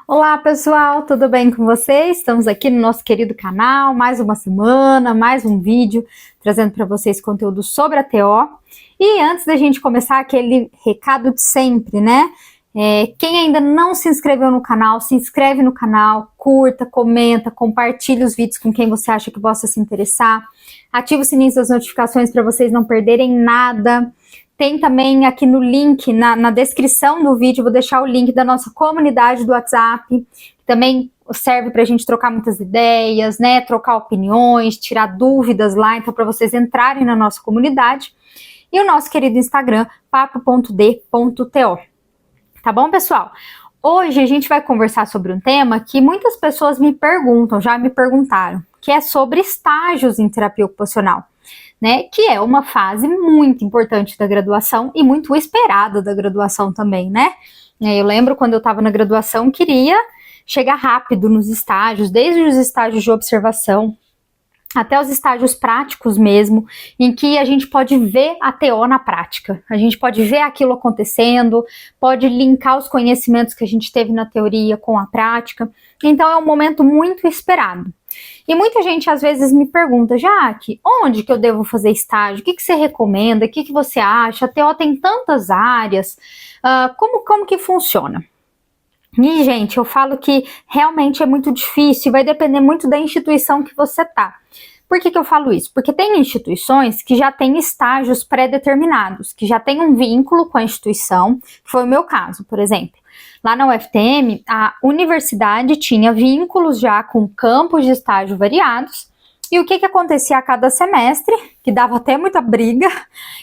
Olá pessoal, tudo bem com vocês? Estamos aqui no nosso querido canal, mais uma semana, mais um vídeo, trazendo para vocês conteúdo sobre a TO. E antes da gente começar, aquele recado de sempre, né? Quem ainda não se inscreveu no canal, se inscreve no canal, curta, comenta, compartilha os vídeos com quem você acha que possa se interessar. Ativa o sininho das notificações para vocês não perderem nada. Tem também aqui no link, na descrição do vídeo, vou deixar o link da nossa comunidade do WhatsApp, que também serve para a gente trocar muitas ideias, né? Trocar opiniões, tirar dúvidas lá, então para vocês entrarem na nossa comunidade. E o nosso querido Instagram, papo.d.to. Tá bom, pessoal? Hoje a gente vai conversar sobre um tema que muitas pessoas me perguntam, já me perguntaram, que é sobre estágios em terapia ocupacional. Né, que é uma fase muito importante da graduação e muito esperada da graduação também, né? Eu lembro quando eu estava na graduação, queria chegar rápido nos estágios, desde os estágios de observação até os estágios práticos mesmo, em que a gente pode ver a TO na prática, a gente pode ver aquilo acontecendo, pode linkar os conhecimentos que a gente teve na teoria com a prática, então é um momento muito esperado. E muita gente às vezes me pergunta, Jaque, onde que eu devo fazer estágio? O que você recomenda? O que você acha? A TO tem tantas áreas, como que funciona? E, gente, eu falo que realmente é muito difícil, vai depender muito da instituição que você tá. Por que eu falo isso? Porque tem instituições que já têm estágios pré-determinados, que já têm um vínculo com a instituição, que foi o meu caso, por exemplo. Lá na UFTM, a universidade tinha vínculos já com campos de estágio variados, e o que acontecia a cada semestre, que dava até muita briga,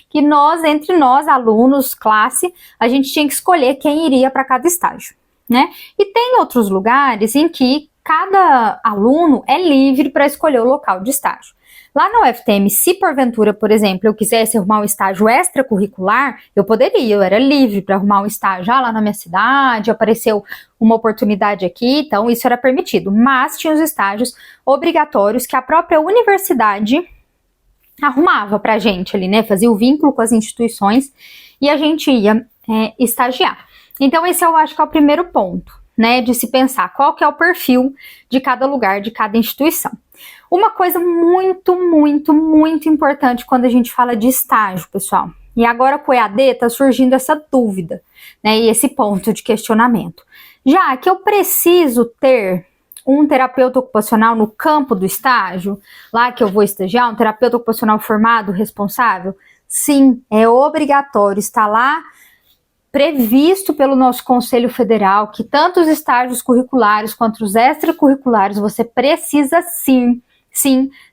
que entre nós, alunos, classe, a gente tinha que escolher quem iria para cada estágio. Né? E tem outros lugares em que cada aluno é livre para escolher o local de estágio. Lá na UFTM, se porventura, por exemplo, eu quisesse arrumar um estágio extracurricular, eu poderia, eu era livre para arrumar um estágio lá na minha cidade, apareceu uma oportunidade aqui, então isso era permitido. Mas tinha os estágios obrigatórios que a própria universidade arrumava para a gente ali, né? Fazia o vínculo com as instituições e a gente ia estagiar. Então esse eu acho que é o primeiro ponto, né, de se pensar qual que é o perfil de cada lugar, de cada instituição. Uma coisa muito, muito, muito importante quando a gente fala de estágio, pessoal, e agora com o EAD está surgindo essa dúvida, né, e esse ponto de questionamento. Já que eu preciso ter um terapeuta ocupacional no campo do estágio, lá que eu vou estagiar, um terapeuta ocupacional formado, responsável? Sim, é obrigatório, está lá previsto pelo nosso Conselho Federal, que tanto os estágios curriculares quanto os extracurriculares, você precisa sim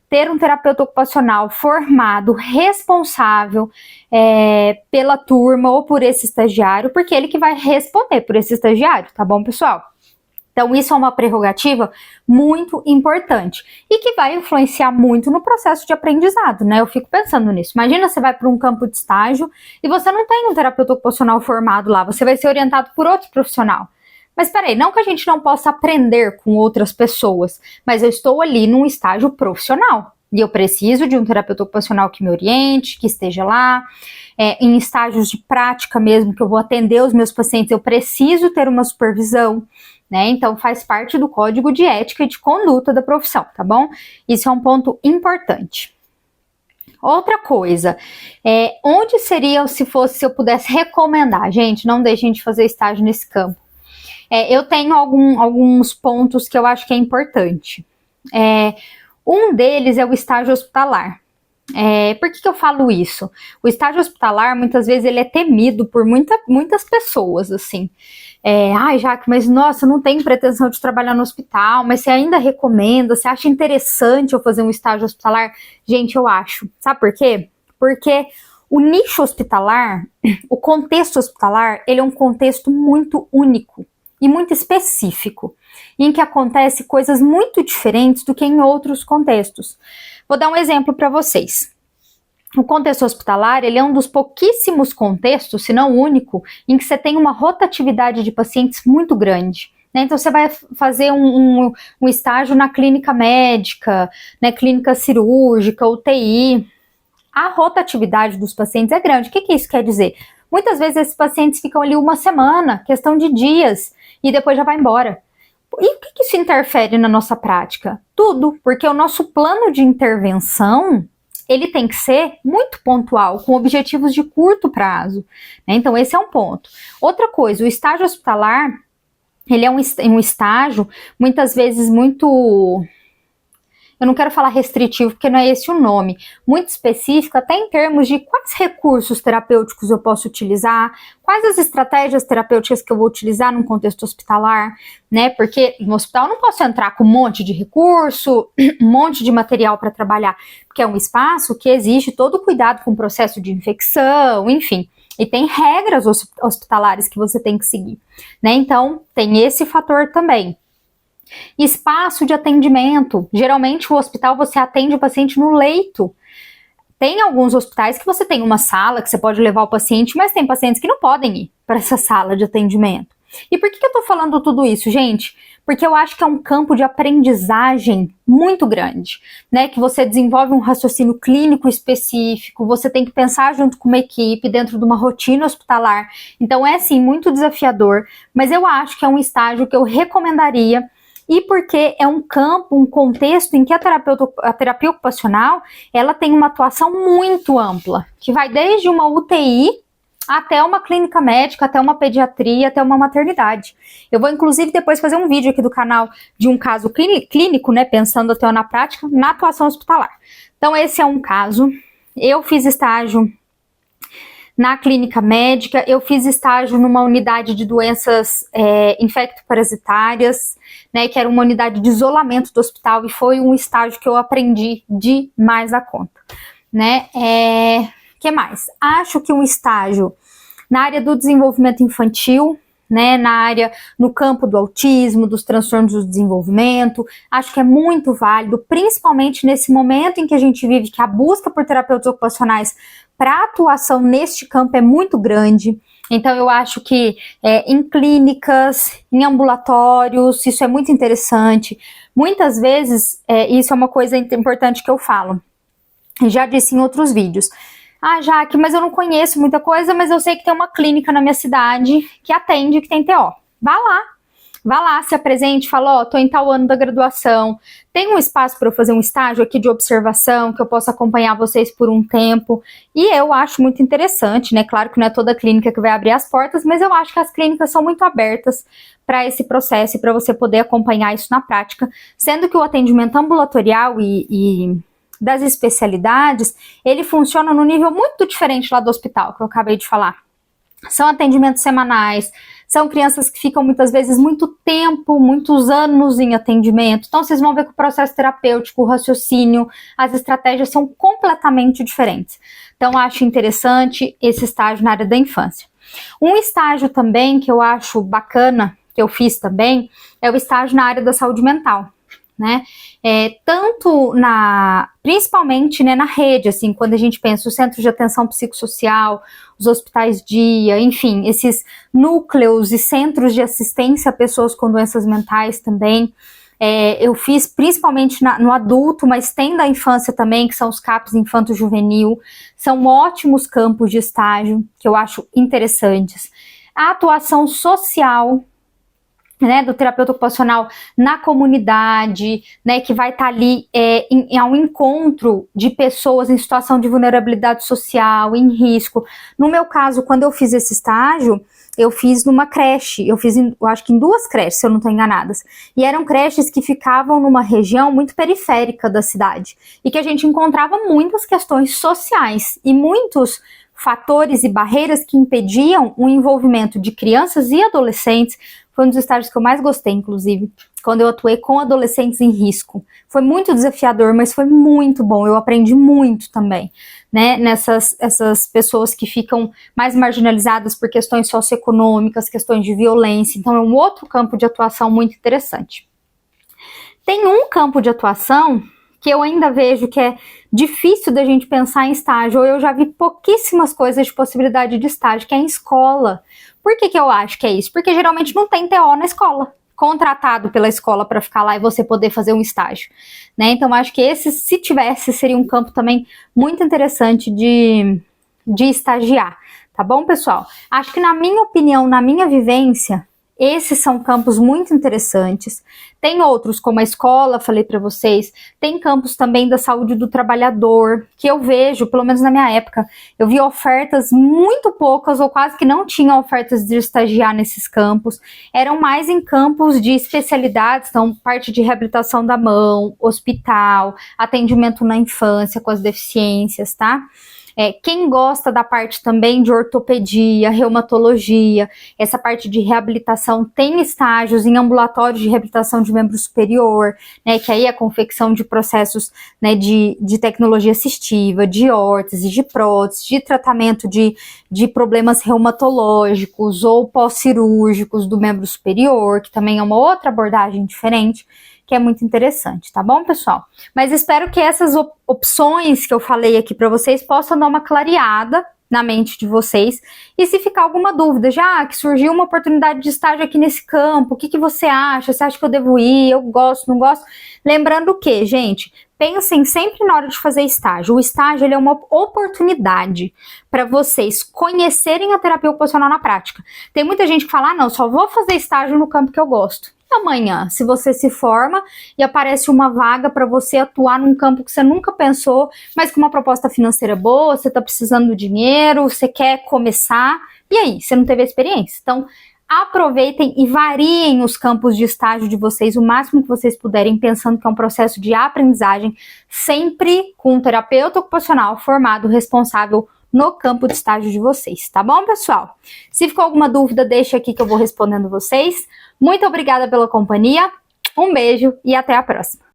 ter um terapeuta ocupacional formado, responsável pela turma ou por esse estagiário, porque ele que vai responder por esse estagiário, tá bom, pessoal? Então, isso é uma prerrogativa muito importante e que vai influenciar muito no processo de aprendizado, né? Eu fico pensando nisso. Imagina você vai para um campo de estágio e você não tem um terapeuta ocupacional formado lá, você vai ser orientado por outro profissional. Mas peraí, não que a gente não possa aprender com outras pessoas, mas eu estou ali num estágio profissional e eu preciso de um terapeuta ocupacional que me oriente, que esteja lá. Em estágios de prática mesmo, que eu vou atender os meus pacientes, eu preciso ter uma supervisão. Né? Então faz parte do código de ética e de conduta da profissão, tá bom? Isso é um ponto importante. Outra coisa, onde seria se eu pudesse recomendar? Gente, não deixem de fazer estágio nesse campo. Eu tenho alguns pontos que eu acho que é importante. Um deles é o estágio hospitalar. Por que eu falo isso? O estágio hospitalar, muitas vezes, ele é temido por muitas pessoas, assim. Ai, Jaque, mas nossa, não tenho pretensão de trabalhar no hospital, mas você ainda recomenda, você acha interessante eu fazer um estágio hospitalar? Gente, eu acho. Sabe por quê? Porque o nicho hospitalar, o contexto hospitalar, ele é um contexto muito único e muito específico, em que acontece coisas muito diferentes do que em outros contextos. Vou dar um exemplo para vocês. O contexto hospitalar, ele é um dos pouquíssimos contextos, se não o único, em que você tem uma rotatividade de pacientes muito grande. Né? Então, você vai fazer um estágio na clínica médica, né, clínica cirúrgica, UTI. A rotatividade dos pacientes é grande. O que isso quer dizer? Muitas vezes esses pacientes ficam ali uma semana, questão de dias, e depois já vai embora. E o que isso interfere na nossa prática? Tudo, porque o nosso plano de intervenção, ele tem que ser muito pontual, com objetivos de curto prazo, né? Então esse é um ponto. Outra coisa, o estágio hospitalar, ele é um estágio, muitas vezes muito... Eu não quero falar restritivo, porque não é esse o nome. Muito específico, até em termos de quais recursos terapêuticos eu posso utilizar, quais as estratégias terapêuticas que eu vou utilizar num contexto hospitalar, né? Porque no hospital eu não posso entrar com um monte de recurso, um monte de material para trabalhar, porque é um espaço que exige todo o cuidado com o processo de infecção, enfim. E tem regras hospitalares que você tem que seguir, né? Então, tem esse fator também. Espaço de atendimento. Geralmente, o hospital você atende o paciente no leito. Tem alguns hospitais que você tem uma sala que você pode levar o paciente, mas tem pacientes que não podem ir para essa sala de atendimento. E por que eu tô falando tudo isso, gente? Porque eu acho que é um campo de aprendizagem muito grande, né? Que você desenvolve um raciocínio clínico específico, você tem que pensar junto com uma equipe, dentro de uma rotina hospitalar. Então é, sim, muito desafiador, mas eu acho que é um estágio que eu recomendaria. E porque é um campo, um contexto em que a terapia ocupacional, ela tem uma atuação muito ampla, que vai desde uma UTI até uma clínica médica, até uma pediatria, até uma maternidade. Eu vou, inclusive, depois fazer um vídeo aqui do canal de um caso clínico, né, pensando até na prática, na atuação hospitalar. Então, esse é um caso. Eu fiz estágio na clínica médica, eu fiz estágio numa unidade de doenças infecto-parasitárias, né, que era uma unidade de isolamento do hospital, e foi um estágio que eu aprendi demais a conta, né? Que mais? Acho que um estágio na área do desenvolvimento infantil, né, no campo do autismo, dos transtornos do desenvolvimento, acho que é muito válido, principalmente nesse momento em que a gente vive, que a busca por terapeutas ocupacionais para atuação neste campo é muito grande. Então eu acho que em clínicas, em ambulatórios, isso é muito interessante. Muitas vezes, isso é uma coisa importante que eu falo, já disse em outros vídeos. Ah, Jaque, mas eu não conheço muita coisa, mas eu sei que tem uma clínica na minha cidade que atende, que tem TO. Vá lá, se apresente, fala, tô em tal ano da graduação, tem um espaço para eu fazer um estágio aqui de observação, que eu possa acompanhar vocês por um tempo. E eu acho muito interessante, né? Claro que não é toda clínica que vai abrir as portas, mas eu acho que as clínicas são muito abertas para esse processo e para você poder acompanhar isso na prática, sendo que o atendimento ambulatorial e das especialidades, ele funciona num nível muito diferente lá do hospital, que eu acabei de falar. São atendimentos semanais, são crianças que ficam muitas vezes muito tempo, muitos anos em atendimento. Então vocês vão ver que o processo terapêutico, o raciocínio, as estratégias são completamente diferentes. Então acho interessante esse estágio na área da infância. Um estágio também que eu acho bacana, que eu fiz também, é o estágio na área da saúde mental, né? Principalmente, né, na rede, assim, quando a gente pensa os centros de atenção psicossocial, os hospitais dia, enfim, esses núcleos e centros de assistência a pessoas com doenças mentais também. Eu fiz principalmente no adulto, mas tem da infância também, que são os CAPs infanto-juvenil, são ótimos campos de estágio, que eu acho interessantes. A atuação social, né, do terapeuta ocupacional na comunidade, né, que vai estar ali ao encontro de pessoas em situação de vulnerabilidade social, em risco. No meu caso, quando eu fiz esse estágio, eu fiz numa creche, eu acho que em 2 creches, se eu não estou enganadas, e eram creches que ficavam numa região muito periférica da cidade, e que a gente encontrava muitas questões sociais, e muitos fatores e barreiras que impediam o envolvimento de crianças e adolescentes. Foi um dos estágios que eu mais gostei, inclusive, quando eu atuei com adolescentes em risco. Foi muito desafiador, mas foi muito bom, eu aprendi muito também, né, essas pessoas que ficam mais marginalizadas por questões socioeconômicas, questões de violência. Então é um outro campo de atuação muito interessante. Tem um campo de atuação que eu ainda vejo que é difícil da gente pensar em estágio, ou eu já vi pouquíssimas coisas de possibilidade de estágio, que é em escola. Por que eu acho que é isso? Porque geralmente não tem TO na escola, contratado pela escola para ficar lá e você poder fazer um estágio, né? Então acho que esse, se tivesse, seria um campo também muito interessante de estagiar, tá bom, pessoal? Acho que, na minha opinião, na minha vivência, Esses são campos muito interessantes. Tem outros, como a escola, falei para vocês. Tem campos também da saúde do trabalhador, que eu vejo, pelo menos na minha época, eu vi ofertas muito poucas ou quase que não tinham ofertas de estagiar nesses campos. Eram mais em campos de especialidades, então parte de reabilitação da mão, hospital, atendimento na infância com as deficiências, tá? Quem gosta da parte também de ortopedia, reumatologia, essa parte de reabilitação, tem estágios em ambulatórios de reabilitação de membro superior, né, que aí é a confecção de processos, né, de tecnologia assistiva, de órtese, de prótese, de tratamento de problemas reumatológicos ou pós-cirúrgicos do membro superior, que também é uma outra abordagem diferente, que é muito interessante, tá bom, pessoal? Mas espero que essas opções que eu falei aqui para vocês possam dar uma clareada na mente de vocês. E se ficar alguma dúvida, já que surgiu uma oportunidade de estágio aqui nesse campo, o que você acha? Você acha que eu devo ir? Eu gosto, não gosto? Lembrando que, gente, pensem sempre na hora de fazer estágio. O estágio ele é uma oportunidade para vocês conhecerem a terapia ocupacional na prática. Tem muita gente que fala, não, só vou fazer estágio no campo que eu gosto. Amanhã, se você se forma e aparece uma vaga para você atuar num campo que você nunca pensou, mas com uma proposta financeira boa, você está precisando de dinheiro, você quer começar, e aí, você não teve experiência. Então, aproveitem e variem os campos de estágio de vocês o máximo que vocês puderem, pensando que é um processo de aprendizagem, sempre com um terapeuta ocupacional formado, responsável no campo de estágio de vocês, tá bom, pessoal? Se ficou alguma dúvida, deixa aqui que eu vou respondendo vocês. Muito obrigada pela companhia, um beijo e até a próxima!